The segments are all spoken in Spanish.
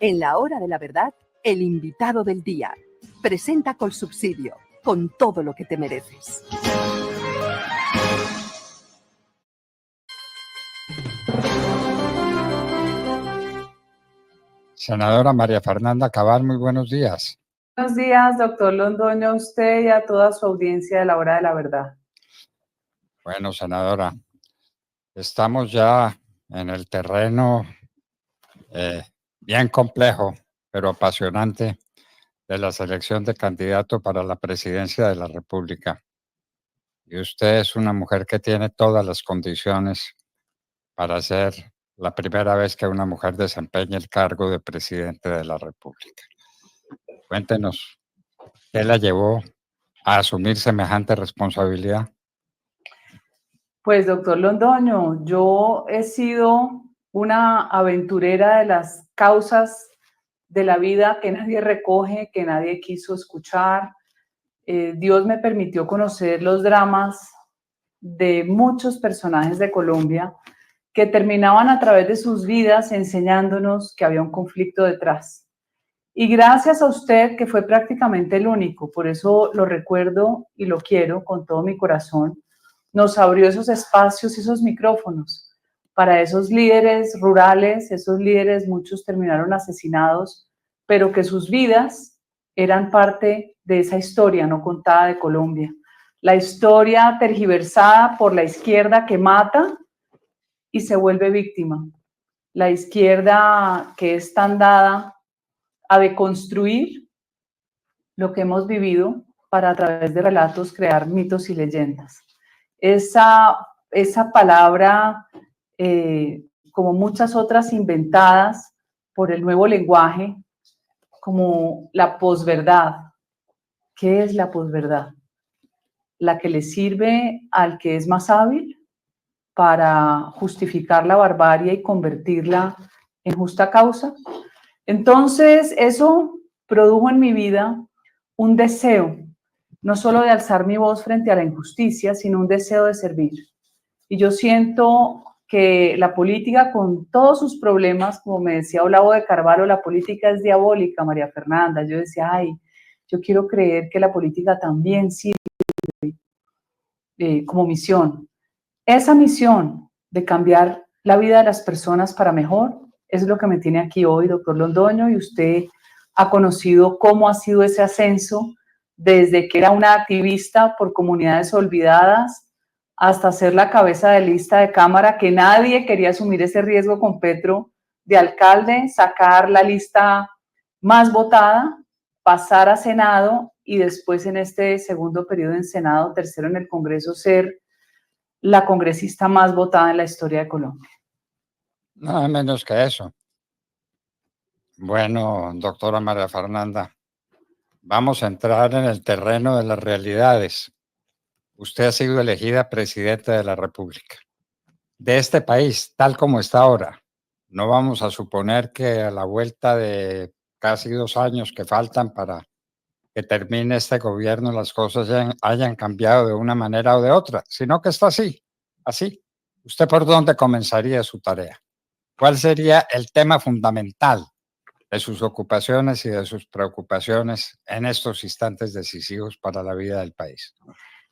En la hora de la verdad, el invitado del día. Presenta Colsubsidio, con todo lo que te mereces. Senadora María Fernanda Cabal, muy buenos días. Buenos días, doctor Londoño, a usted y a toda su audiencia de la hora de la verdad. Bueno, senadora, estamos ya en el terreno bien complejo, pero apasionante, de la selección de candidato para la presidencia de la República. Y usted es una mujer que tiene todas las condiciones para ser la primera vez que una mujer desempeñe el cargo de presidente de la República. Cuéntenos, ¿qué la llevó a asumir semejante responsabilidad? Pues, doctor Londoño, yo he sido una aventurera de las causas de la vida que nadie recoge, que nadie quiso escuchar. Dios me permitió conocer los dramas de muchos personajes de Colombia que terminaban a través de sus vidas enseñándonos que había un conflicto detrás. Y gracias a usted, que fue prácticamente el único, por eso lo recuerdo y lo quiero con todo mi corazón, nos abrió esos espacios y esos micrófonos para esos líderes rurales, esos líderes, muchos terminaron asesinados, pero que sus vidas eran parte de esa historia no contada de Colombia. La historia tergiversada por la izquierda que mata y se vuelve víctima. La izquierda que es tan dada a deconstruir lo que hemos vivido para a través de relatos crear mitos y leyendas. Esa palabra, como muchas otras inventadas por el nuevo lenguaje, como la posverdad. ¿Qué es la posverdad? La que le sirve al que es más hábil para justificar la barbarie y convertirla en justa causa. Entonces, eso produjo en mi vida un deseo, no solo de alzar mi voz frente a la injusticia, sino un deseo de servir. Y yo siento que la política, con todos sus problemas, como me decía Olavo de Carvalho, la política es diabólica, María Fernanda. Yo decía, yo quiero creer que la política también sirve como misión. Esa misión de cambiar la vida de las personas para mejor es lo que me tiene aquí hoy, doctor Londoño, y usted ha conocido cómo ha sido ese ascenso desde que era una activista por comunidades olvidadas hasta ser la cabeza de lista de Cámara, que nadie quería asumir ese riesgo con Petro, de alcalde, sacar la lista más votada, pasar a Senado y después en este segundo periodo en Senado, tercero en el Congreso, ser la congresista más votada en la historia de Colombia. Nada menos que eso. Bueno, doctora María Fernanda, vamos a entrar en el terreno de las realidades. Usted ha sido elegida presidenta de la República de este país, tal como está ahora. No vamos a suponer que a la vuelta de casi 2 años que faltan para que termine este gobierno las cosas hayan cambiado de una manera o de otra, sino que está así, así. ¿Usted por dónde comenzaría su tarea? ¿Cuál sería el tema fundamental de sus ocupaciones y de sus preocupaciones en estos instantes decisivos para la vida del país?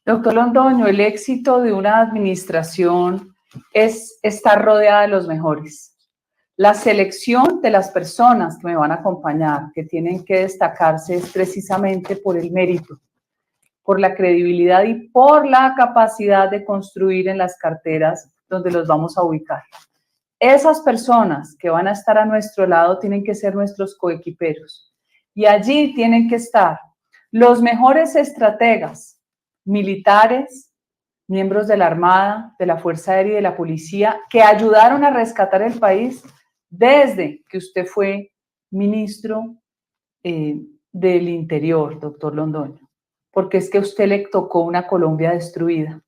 Doctor Londoño, el éxito de una administración es estar rodeada de los mejores. La selección de las personas que me van a acompañar, que tienen que destacarse, es precisamente por el mérito, por la credibilidad y por la capacidad de construir en las carteras donde los vamos a ubicar. Esas personas que van a estar a nuestro lado tienen que ser nuestros coequiperos. Y allí tienen que estar los mejores estrategas, militares, miembros de la Armada, de la Fuerza Aérea y de la Policía, que ayudaron a rescatar el país desde que usted fue ministro del Interior, doctor Londoño, porque es que a usted le tocó una Colombia destruida.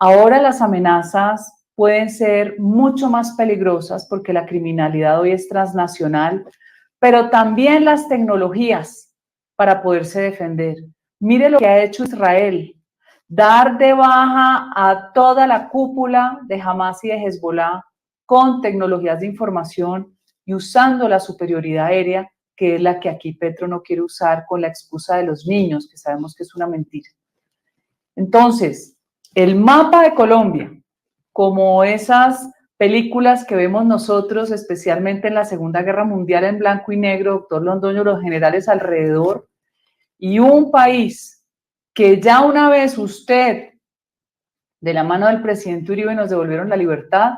Ahora las amenazas pueden ser mucho más peligrosas porque la criminalidad hoy es transnacional, pero también las tecnologías para poderse defender. Mire lo que ha hecho Israel, dar de baja a toda la cúpula de Hamas y de Hezbollah con tecnologías de información y usando la superioridad aérea, que es la que aquí Petro no quiere usar con la excusa de los niños, que sabemos que es una mentira. Entonces, el mapa de Colombia, como esas películas que vemos nosotros, especialmente en la Segunda Guerra Mundial en blanco y negro, doctor Londoño, los generales alrededor, y un país que ya una vez usted, de la mano del presidente Uribe, nos devolvieron la libertad,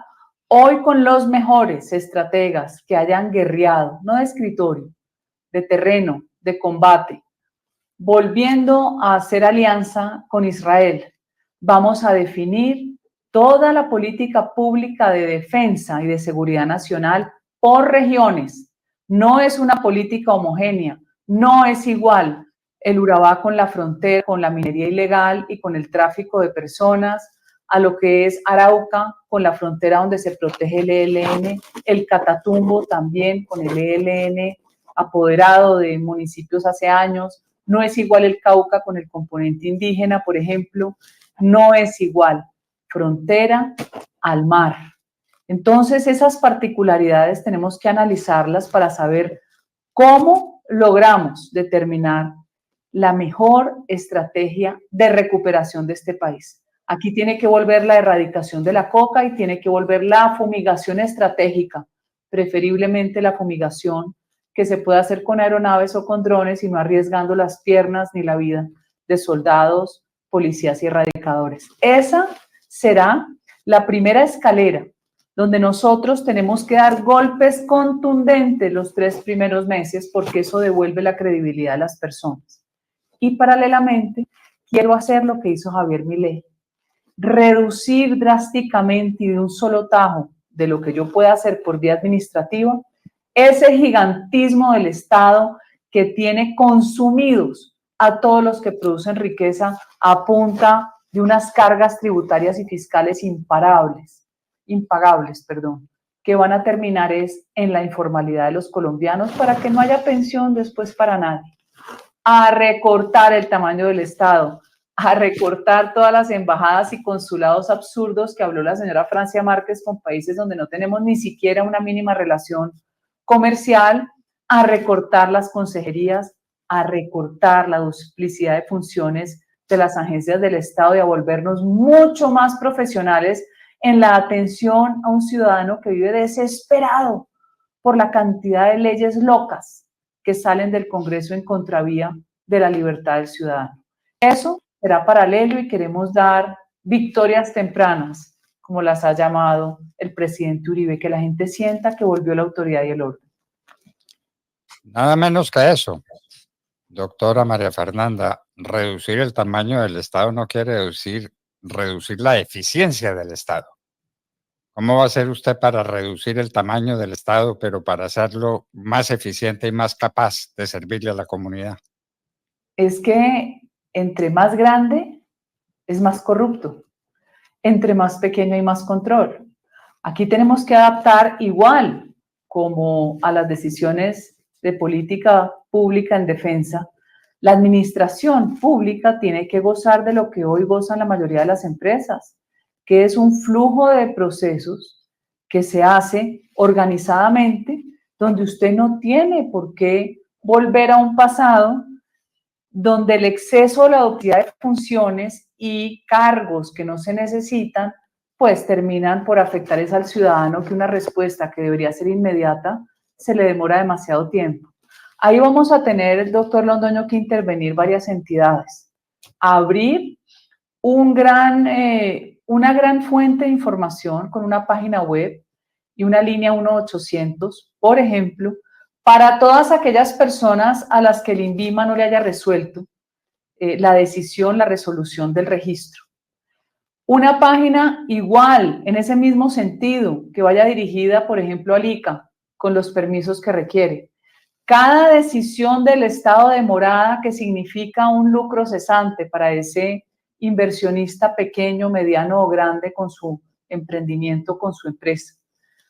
hoy con los mejores estrategas que hayan guerreado, no de escritorio, de terreno, de combate, volviendo a hacer alianza con Israel, vamos a definir toda la política pública de defensa y de seguridad nacional por regiones. No es una política homogénea, no es igual el Urabá con la frontera, con la minería ilegal y con el tráfico de personas, a lo que es Arauca con la frontera donde se protege el ELN, el Catatumbo también con el ELN apoderado de municipios hace años, no es igual el Cauca con el componente indígena, por ejemplo, no es igual frontera al mar. Entonces, esas particularidades tenemos que analizarlas para saber cómo logramos determinar la mejor estrategia de recuperación de este país. Aquí tiene que volver la erradicación de la coca y tiene que volver la fumigación estratégica, preferiblemente la fumigación que se pueda hacer con aeronaves o con drones y no arriesgando las piernas ni la vida de soldados, policías y erradicadores. Esa será la primera escalera donde nosotros tenemos que dar golpes contundentes los 3 primeros meses porque eso devuelve la credibilidad a las personas. Y paralelamente quiero hacer lo que hizo Javier Milei, reducir drásticamente y de un solo tajo de lo que yo pueda hacer por vía administrativa ese gigantismo del Estado que tiene consumidos a todos los que producen riqueza a punta de unas cargas tributarias y fiscales impagables, que van a terminar en la informalidad de los colombianos para que no haya pensión después para nadie. A recortar el tamaño del Estado, a recortar todas las embajadas y consulados absurdos que habló la señora Francia Márquez con países donde no tenemos ni siquiera una mínima relación comercial, a recortar las consejerías, a recortar la duplicidad de funciones de las agencias del Estado y a volvernos mucho más profesionales en la atención a un ciudadano que vive desesperado por la cantidad de leyes locas que salen del Congreso en contravía de la libertad del ciudadano. Eso será paralelo y queremos dar victorias tempranas, como las ha llamado el presidente Uribe, que la gente sienta que volvió la autoridad y el orden. Nada menos que eso. Doctora María Fernanda, reducir el tamaño del Estado no quiere reducir la eficiencia del Estado. ¿Cómo va a hacer usted para reducir el tamaño del Estado, pero para hacerlo más eficiente y más capaz de servirle a la comunidad? Es que entre más grande es más corrupto, entre más pequeño hay más control. Aquí tenemos que adaptar igual como a las decisiones de política pública en defensa. La administración pública tiene que gozar de lo que hoy gozan la mayoría de las empresas, que es un flujo de procesos que se hace organizadamente, donde usted no tiene por qué volver a un pasado donde el exceso o la duplicidad de funciones y cargos que no se necesitan, pues terminan por afectar es al ciudadano, que una respuesta que debería ser inmediata se le demora demasiado tiempo. Ahí vamos a tener, doctor Londoño, que intervenir varias entidades, abrir una gran fuente de información con una página web y una línea 1-800, por ejemplo, para todas aquellas personas a las que el INVIMA no le haya resuelto la decisión, la resolución del registro. Una página igual, en ese mismo sentido, que vaya dirigida, por ejemplo, al ICA, con los permisos que requiere. Cada decisión del Estado demorada que significa un lucro cesante para ese inversionista pequeño, mediano o grande con su emprendimiento, con su empresa.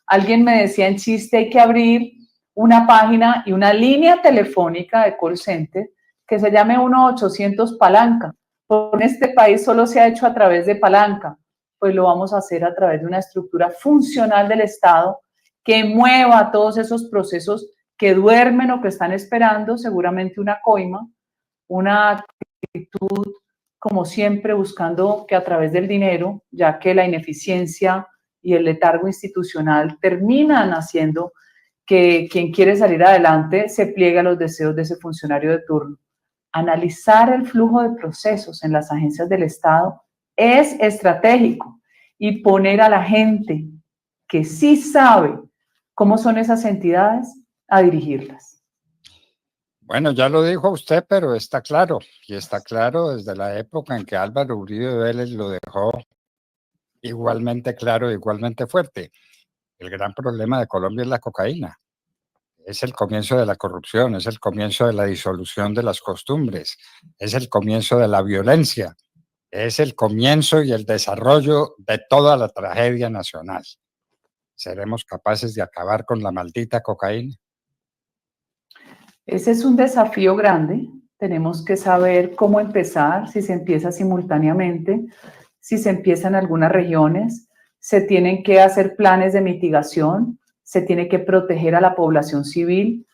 Alguien me decía en chiste, hay que abrir una página y una línea telefónica de call center que se llame 1-800 palanca. En este país solo se ha hecho a través de palanca, pues lo vamos a hacer a través de una estructura funcional del Estado que mueva todos esos procesos que duermen o que están esperando seguramente una coima, una actitud como siempre buscando que a través del dinero, ya que la ineficiencia y el letargo institucional terminan haciendo que quien quiere salir adelante se pliegue a los deseos de ese funcionario de turno. Analizar el flujo de procesos en las agencias del Estado es estratégico y poner a la gente que sí sabe cómo son esas entidades a dirigirlas. Bueno, ya lo dijo usted, pero está claro, y está claro desde la época en que Álvaro Uribe Vélez lo dejó igualmente claro, igualmente fuerte. El gran problema de Colombia es la cocaína. Es el comienzo de la corrupción, es el comienzo de la disolución de las costumbres, es el comienzo de la violencia, es el comienzo y el desarrollo de toda la tragedia nacional. ¿Seremos capaces de acabar con la maldita cocaína? Ese es un desafío grande. Tenemos que saber cómo empezar, si se empieza simultáneamente, si se empieza en algunas regiones, se tienen que hacer planes de mitigación, se tiene que proteger a la población civil,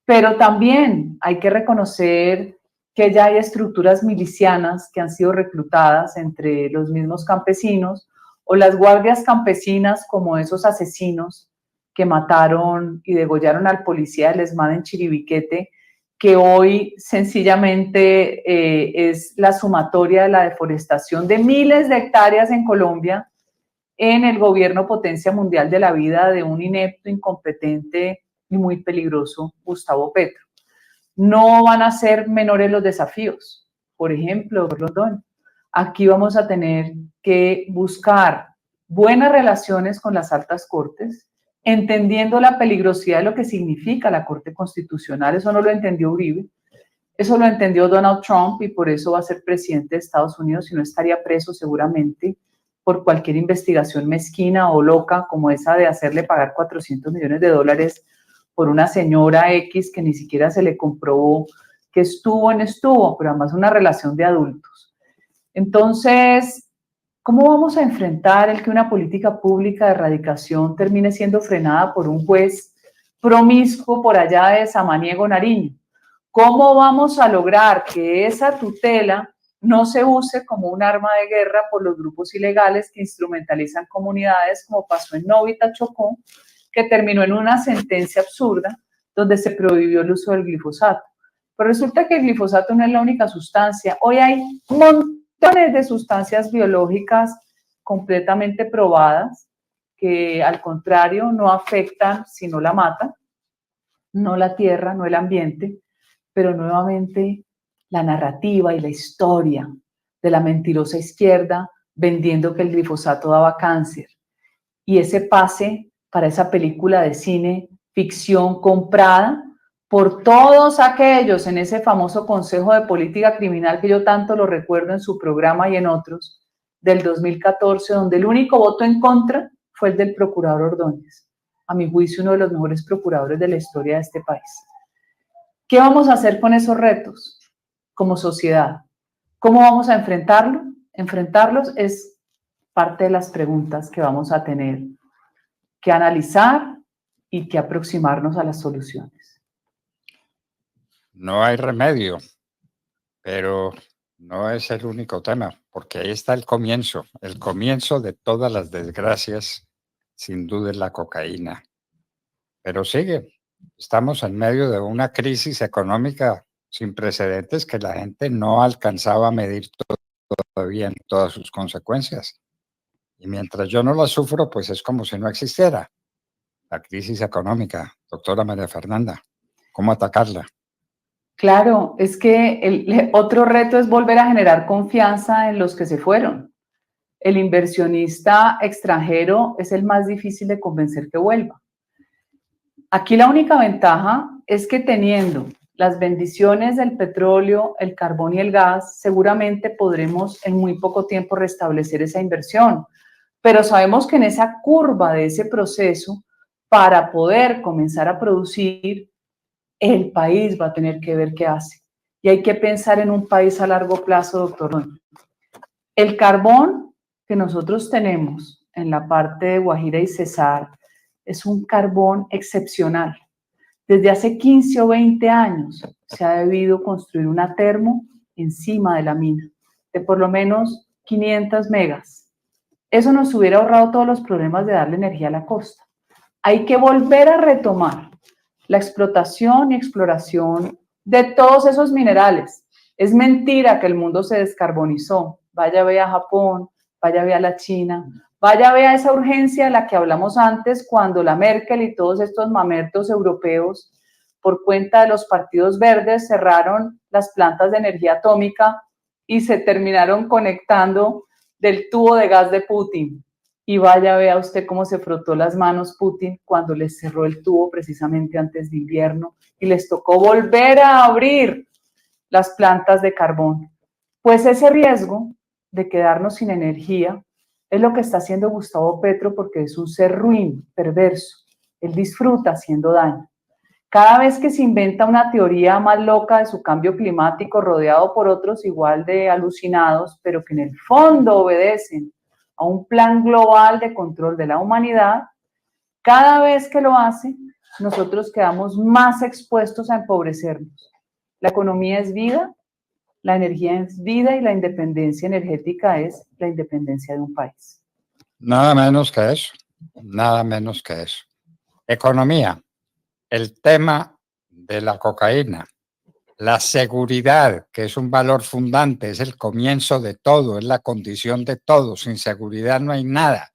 pero también hay que reconocer que ya hay estructuras milicianas que han sido reclutadas entre los mismos campesinos o las guardias campesinas como esos asesinos que mataron y degollaron al policía del ESMAD en Chiribiquete, que hoy sencillamente es la sumatoria de la deforestación de miles de hectáreas en Colombia en el gobierno potencia mundial de la vida de un inepto, incompetente y muy peligroso Gustavo Petro. No van a ser menores los desafíos. Por ejemplo, Rondón, aquí vamos a tener que buscar buenas relaciones con las altas cortes, entendiendo la peligrosidad de lo que significa la Corte Constitucional. Eso no lo entendió Uribe, eso lo entendió Donald Trump y por eso va a ser presidente de Estados Unidos y no estaría preso seguramente por cualquier investigación mezquina o loca como esa de hacerle pagar $400 millones por una señora X que ni siquiera se le comprobó que estuvo, pero además una relación de adultos. Entonces, ¿cómo vamos a enfrentar el que una política pública de erradicación termine siendo frenada por un juez promiscuo por allá de Samaniego, Nariño? ¿Cómo vamos a lograr que esa tutela no se use como un arma de guerra por los grupos ilegales que instrumentalizan comunidades, como pasó en Novita, Chocó, que terminó en una sentencia absurda donde se prohibió el uso del glifosato? Pero resulta que el glifosato no es la única sustancia. Hoy hay montones de sustancias biológicas completamente probadas que al contrario no afectan sino la matan, no la tierra, no el ambiente, pero nuevamente la narrativa y la historia de la mentirosa izquierda vendiendo que el glifosato daba cáncer. Y ese pase para esa película de cine ficción comprada por todos aquellos en ese famoso Consejo de Política Criminal que yo tanto lo recuerdo en su programa y en otros, del 2014, donde el único voto en contra fue el del procurador Ordóñez. A mi juicio, uno de los mejores procuradores de la historia de este país. ¿Qué vamos a hacer con esos retos como sociedad? ¿Cómo vamos a enfrentarlo? Enfrentarlos es parte de las preguntas que vamos a tener que analizar y que aproximarnos a las soluciones. No hay remedio, pero no es el único tema, porque ahí está el comienzo de todas las desgracias, sin duda es la cocaína. Pero sigue, estamos en medio de una crisis económica sin precedentes que la gente no alcanzaba a medir todavía en todas sus consecuencias. Y mientras yo no la sufro, pues es como si no existiera. La crisis económica, doctora María Fernanda, ¿cómo atacarla? Claro, es que el otro reto es volver a generar confianza en los que se fueron. El inversionista extranjero es el más difícil de convencer que vuelva. Aquí la única ventaja es que teniendo las bendiciones del petróleo, el carbón y el gas, seguramente podremos en muy poco tiempo restablecer esa inversión. Pero sabemos que en esa curva de ese proceso, para poder comenzar a producir, el país va a tener que ver qué hace. Y hay que pensar en un país a largo plazo, doctor. El carbón que nosotros tenemos en la parte de Guajira y Cesar, es un carbón excepcional. Desde hace 15 o 20 años se ha debido construir una termo encima de la mina, de por lo menos 500 megas. Eso nos hubiera ahorrado todos los problemas de darle energía a la costa. Hay que volver a retomar la explotación y exploración de todos esos minerales. Es mentira que el mundo se descarbonizó. Vaya, vea Japón, vaya, vea la China, vaya, vea esa urgencia de la que hablamos antes cuando la Merkel y todos estos mamertos europeos, por cuenta de los partidos verdes, cerraron las plantas de energía atómica y se terminaron conectando del tubo de gas de Putin. Y vaya, vea usted cómo se frotó las manos Putin cuando les cerró el tubo precisamente antes de invierno y les tocó volver a abrir las plantas de carbón. Pues ese riesgo de quedarnos sin energía es lo que está haciendo Gustavo Petro, porque es un ser ruin, perverso. Él disfruta haciendo daño. Cada vez que se inventa una teoría más loca de su cambio climático, rodeado por otros igual de alucinados, pero que en el fondo obedecen a un plan global de control de la humanidad, cada vez que lo hace, nosotros quedamos más expuestos a empobrecernos. La economía es vida, la energía es vida y la independencia energética es la independencia de un país. Nada menos que eso, nada menos que eso. Economía, el tema de la cocaína, la seguridad, que es un valor fundante, es el comienzo de todo, es la condición de todo. Sin seguridad no hay nada.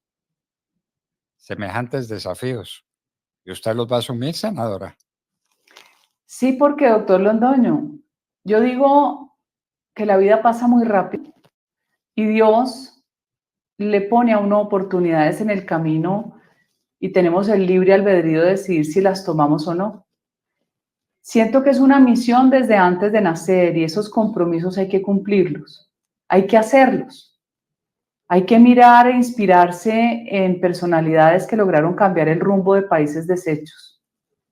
Semejantes desafíos. ¿Y usted los va a asumir, senadora? Sí, porque doctor Londoño, yo digo que la vida pasa muy rápido y Dios le pone a uno oportunidades en el camino y tenemos el libre albedrío de decidir si las tomamos o no. Siento que es una misión desde antes de nacer y esos compromisos hay que cumplirlos, hay que hacerlos. Hay que mirar e inspirarse en personalidades que lograron cambiar el rumbo de países deshechos.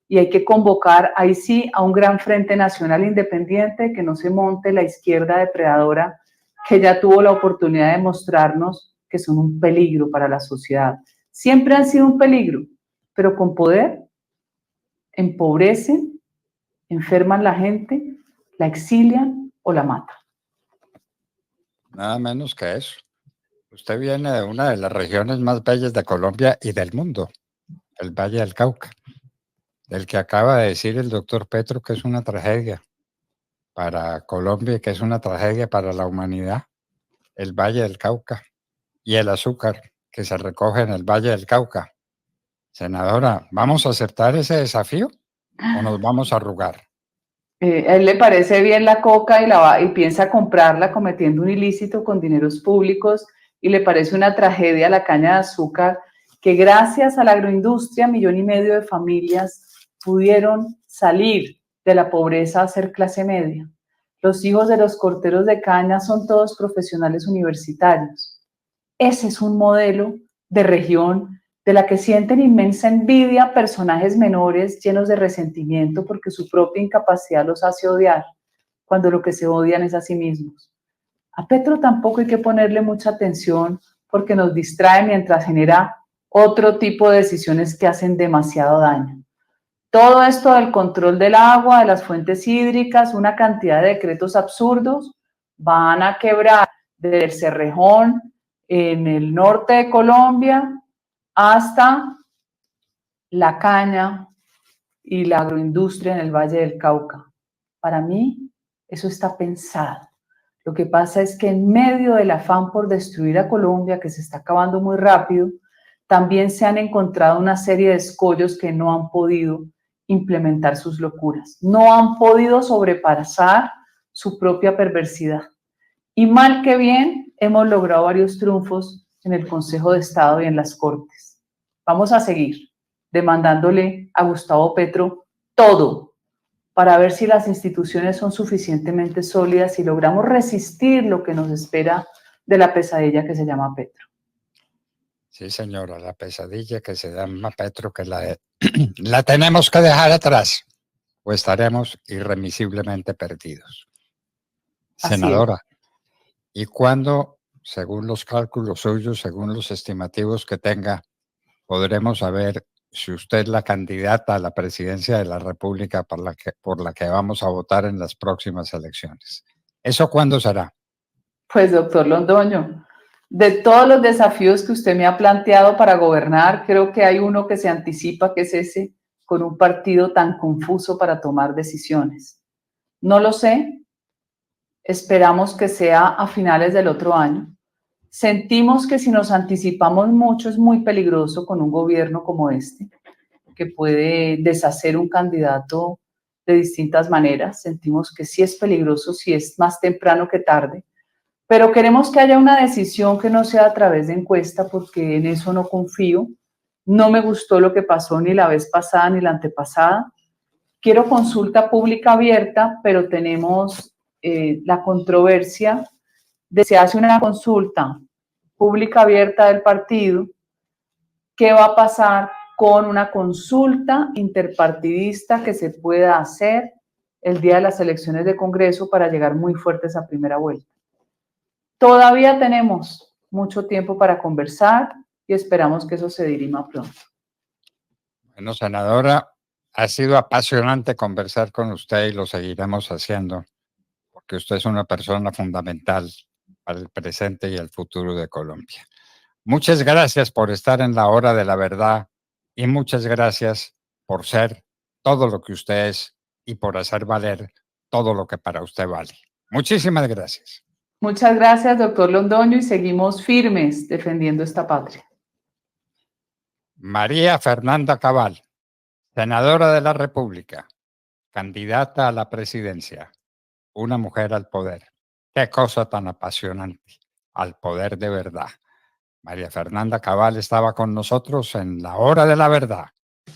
Y hay que convocar, ahí sí, a un gran frente nacional independiente, que no se monte la izquierda depredadora, que ya tuvo la oportunidad de mostrarnos que son un peligro para la sociedad. Siempre han sido un peligro, pero con poder empobrecen, enferman la gente, la exilian o la matan. Nada menos que eso. Usted viene de una de las regiones más bellas de Colombia y del mundo, el Valle del Cauca, del que acaba de decir el doctor Petro que es una tragedia para Colombia y que es una tragedia para la humanidad, el Valle del Cauca y el azúcar que se recoge en el Valle del Cauca. Senadora, ¿vamos a aceptar ese desafío o nos vamos a arrugar? A él le parece bien la coca y piensa comprarla cometiendo un ilícito con dineros públicos y le parece una tragedia la caña de azúcar que gracias a la agroindustria 1,5 millones de familias pudieron salir de la pobreza a ser clase media. Los hijos de los corteros de caña son todos profesionales universitarios. Ese es un modelo de región de la que sienten inmensa envidia personajes menores llenos de resentimiento porque su propia incapacidad los hace odiar, cuando lo que se odian es a sí mismos. A Petro tampoco hay que ponerle mucha atención porque nos distrae mientras genera otro tipo de decisiones que hacen demasiado daño. Todo esto del control del agua, de las fuentes hídricas, una cantidad de decretos absurdos, van a quebrar desde el Cerrejón en el norte de Colombia hasta la caña y la agroindustria en el Valle del Cauca. Para mí, eso está pensado. Lo que pasa es que en medio del afán por destruir a Colombia, que se está acabando muy rápido, también se han encontrado una serie de escollos que no han podido implementar sus locuras, no han podido sobrepasar su propia perversidad. Y mal que bien, hemos logrado varios triunfos en el Consejo de Estado y en las Cortes. Vamos a seguir demandándole a Gustavo Petro todo para ver si las instituciones son suficientemente sólidas y logramos resistir lo que nos espera de la pesadilla que se llama Petro. Sí, señora, la pesadilla que se llama Petro, que la tenemos que dejar atrás o estaremos irremisiblemente perdidos. Senadora, ¿y cuándo, según los cálculos suyos, según los estimativos que tenga, podremos haber si usted es la candidata a la presidencia de la República por la que vamos a votar en las próximas elecciones. ¿Eso cuándo será? Pues, doctor Londoño, de todos los desafíos que usted me ha planteado para gobernar, creo que hay uno que se anticipa, que es ese, con un partido tan confuso para tomar decisiones. No lo sé, esperamos que sea a finales del otro año. Sentimos que si nos anticipamos mucho es muy peligroso con un gobierno como este, que puede deshacer un candidato de distintas maneras. Sentimos que sí es peligroso, si es más temprano que tarde, pero queremos que haya una decisión que no sea a través de encuesta, porque en eso no confío. No me gustó lo que pasó ni la vez pasada ni la antepasada. Quiero consulta pública abierta, pero tenemos la controversia de si se hace una consulta pública abierta del partido, ¿qué va a pasar con una consulta interpartidista que se pueda hacer el día de las elecciones de Congreso para llegar muy fuertes a primera vuelta? Todavía tenemos mucho tiempo para conversar y esperamos que eso se dirima pronto. Bueno, senadora, ha sido apasionante conversar con usted y lo seguiremos haciendo, porque usted es una persona fundamental para el presente y el futuro de Colombia. Muchas gracias por estar en la hora de la verdad y muchas gracias por ser todo lo que usted es y por hacer valer todo lo que para usted vale. Muchísimas gracias. Muchas gracias, doctor Londoño, y seguimos firmes defendiendo esta patria. María Fernanda Cabal, senadora de la República, candidata a la presidencia, una mujer al poder. Qué cosa tan apasionante, al poder de verdad. María Fernanda Cabal estaba con nosotros en la hora de la verdad.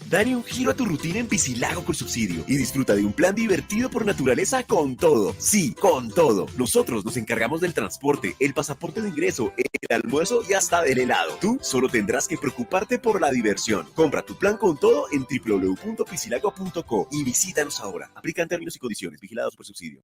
Dale un giro a tu rutina en Piscilago Colsubsidio y disfruta de un plan divertido por naturaleza con todo. Sí, con todo. Nosotros nos encargamos del transporte, el pasaporte de ingreso, el almuerzo y hasta del helado. Tú solo tendrás que preocuparte por la diversión. Compra tu plan con todo en www.piscilago.co y visítanos ahora. Aplican términos y condiciones. Vigilados por subsidio.